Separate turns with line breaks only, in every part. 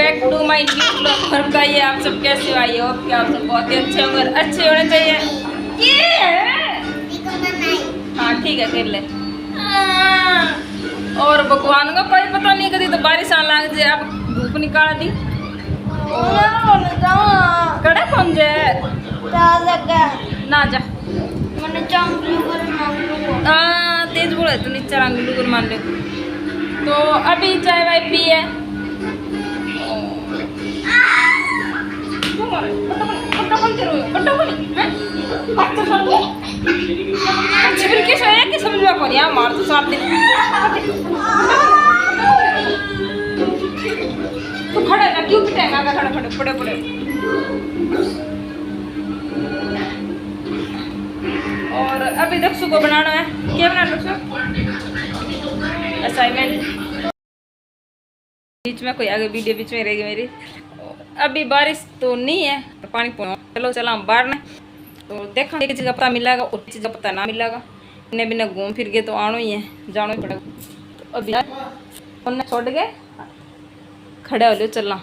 Back to my new blog. और बताइए आप सब कैसे हो? आई हो कि आप सब बहुत ही अच्छे होंगे, अच्छे होने चाहिए। हाँ ठीक है, कर ले। और भगवान का कोई पता नहीं, कभी तो बारिश आ लग जाए, अब धूप निकाल दी। कड़े कौन जाए ना जा तेज बोले तो नीचे रंग गुर मान लो। तो अभी चाय वाय पी है। मार तो साथ तो खड़े ना क्यों पिटेगा? खड़े खड़े पड़े पड़े। और अभी दक्षु को बनाना है। क्या बनाना दक्षु? असाइनमेंट। बीच में कोई आगे वीडियो बीच में रहेगी मेरी। अभी बारिश तो नहीं है, पानी चलो चला हम बाहर ना, तो देखा एक चीज़ का पता मिलेगा और चीज़ का पता ना मिलेगा। इन्हें बिना घूम फिर के तो आना ही है, जाना ही पड़ेगा। तो अभी फोन छोड़ के खड़े हो लो चलना।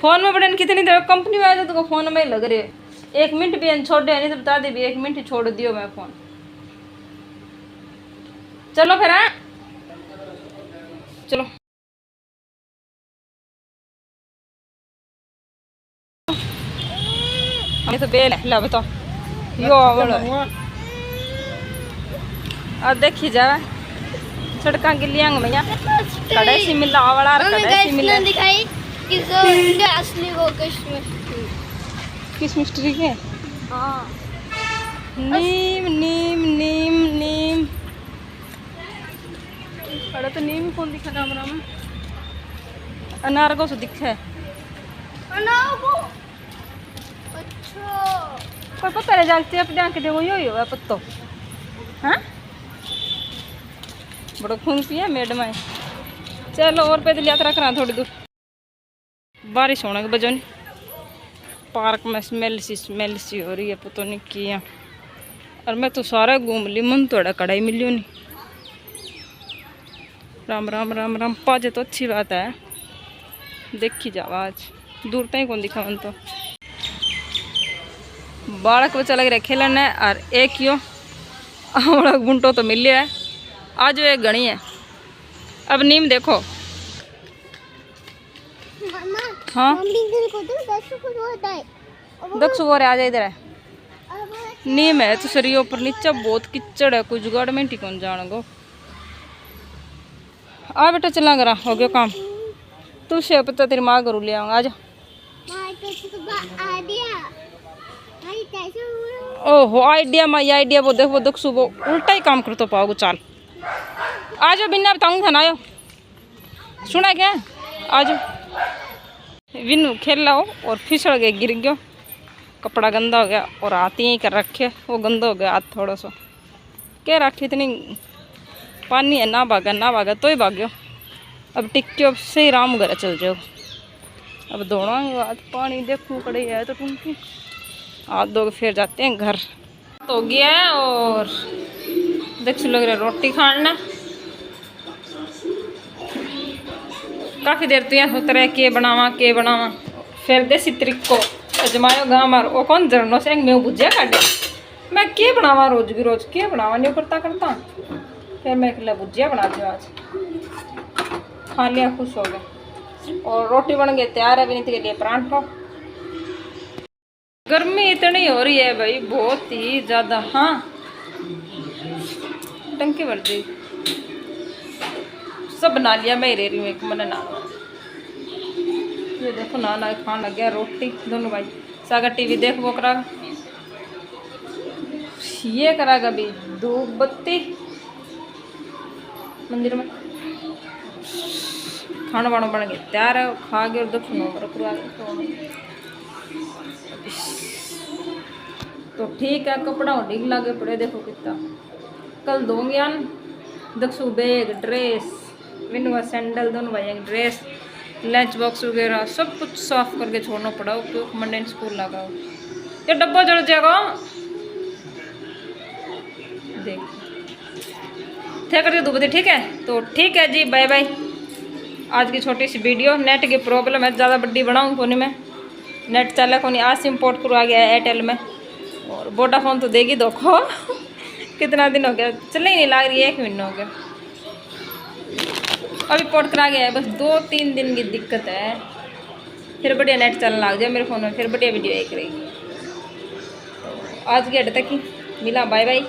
फोन में बड़े कितनी देर कंपनी में आ जाए तो फोन में ही लग रहे। 1 मिनट भी छोड़े नहीं तो बता दे भी 1 मिनट ही छोड़ दियो मैं फोन। चलो फिर हाँ चलो। ये तो बेल है, बताओ यो बोलो अब देखी जावे सड़क गिलियांग भैया कड़े सी मिला वाला कड़े सी मिला
दिखाई असली वो
किस मिस्ट्री के।
हाँ
नीम नीम नीम नीम कड़े तो नीम कौन दिखा कैमरा में? अनार को सो दिखे कोई पता नहीं जानती अब जाके देखो यो ही है पत्तो। हाँ बड़ा खून पिया मैडम है। चलो और पैदल यात्रा करा थोड़ी दूर। बारिश होने के वजह नहीं पार्क में स्मेल सी हो रही है, पता नहीं किया। और मैं तो सारा घूम ली, मन थोड़ा कड़ाई मिलियो नहीं। राम राम राम राम पाजे तो अच्छी बात है, देखी जाओ आज दूर तक कौन दिखा मन तो। बालक बच्चा लग रहा है खेलने और एक यो गुंटो तो मिल है आज एक गणी है। अब नीम देखो। हाँ दक्षु बोरे आ जाए इधर है। नीम है तो शरीर ऊपर नीचे बहुत कीचड़ है, कोई जुगाड़ में ठीक कौन जान गो। आ बेटा चला करा हो गया काम। तू से पता तेरी माँ करू ले आऊंगा आज। ओहो आइडिया माई आइडिया वो देखो दक्षु वो उल्टा ही काम कर तो पाओगे। चाल आ जाओ बिना बताऊंगा ना आयो सुना क्या? आ जाओ। विनू खेल रहा हो और फिसल गए गिर गयो, कपड़ा गंदा हो गया और हाथ यहीं कर रखे वो गंदा हो गया हाथ थोड़ा सा। क्या रखी इतनी पानी है ना भागा तो ही भाग गयो। अब टिक्की अब सही राम घर चल जाओ। अब दौड़ांगे हाथ पानी देखूँ कड़ी है तो टूंकी हाथ धो के फिर जाते हैं घर। तो गया है और दक्षु लग रहा है रोटी खाना। काफ़ी देर तो यहाँ उतरे के बनावा फिर देसी तरीको अजमायो गाँव मार वो कौन जरनो से मैं भुजिया काटे मैं के बनावा रोज की रोज के बनावा नहीं करता फिर मैं अकेला भुजिया बना दिया आज। खा लिया खुश हो गए और रोटी बन गई तैयार है। विनीत के लिए परांठा। गर्मी इतनी हो रही है भाई बहुत ही ज़्यादा। हाँ टंकी भर दी सब बना लिया मैं रह रही हूँ। एक मैंने ना ये देखो ना खान लग गया रोटी दोनों भाई। सागा टीवी देख वो करा ये करागा भी धूप बत्ती मंदिर में खाना वाना बन गया तैयार है। खा गए और दक्षिण तो ठीक है। कपड़ा ढील लागे पड़े देखो कितना कल धोंगे यान। दक्षु बैग ड्रेस विनवा सैंडल दोनों भाई ड्रेस लंच बॉक्स वगैरह सब कुछ साफ करके छोड़ना पड़ा क्योंकि मंडे स्कूल लगा हो। ये डब्बा जड़ जाएगा देख थे करके दो बजे। ठीक है तो ठीक है जी बाय बाय। आज की छोटी सी वीडियो। नेट की प्रॉब्लम है, ज़्यादा बड्डी बनाऊँ कोनी मैं, नेट चला कोनी। आज सिम पोर्ट करवा गया है एयरटेल में, और वोडाफोन तो देगी धोखो। कितना दिन हो गया, चलने ही नहीं लग रही है, 1 महीना हो गया। अभी पोर्ट करा गया है, बस 2-3 दिन की दिक्कत है, फिर बढ़िया नेट चलने लग जाए मेरे फ़ोन में, फिर बढ़िया वीडियो एक रहेगी। तो आज के हट तक ही मिला, बाय बाय।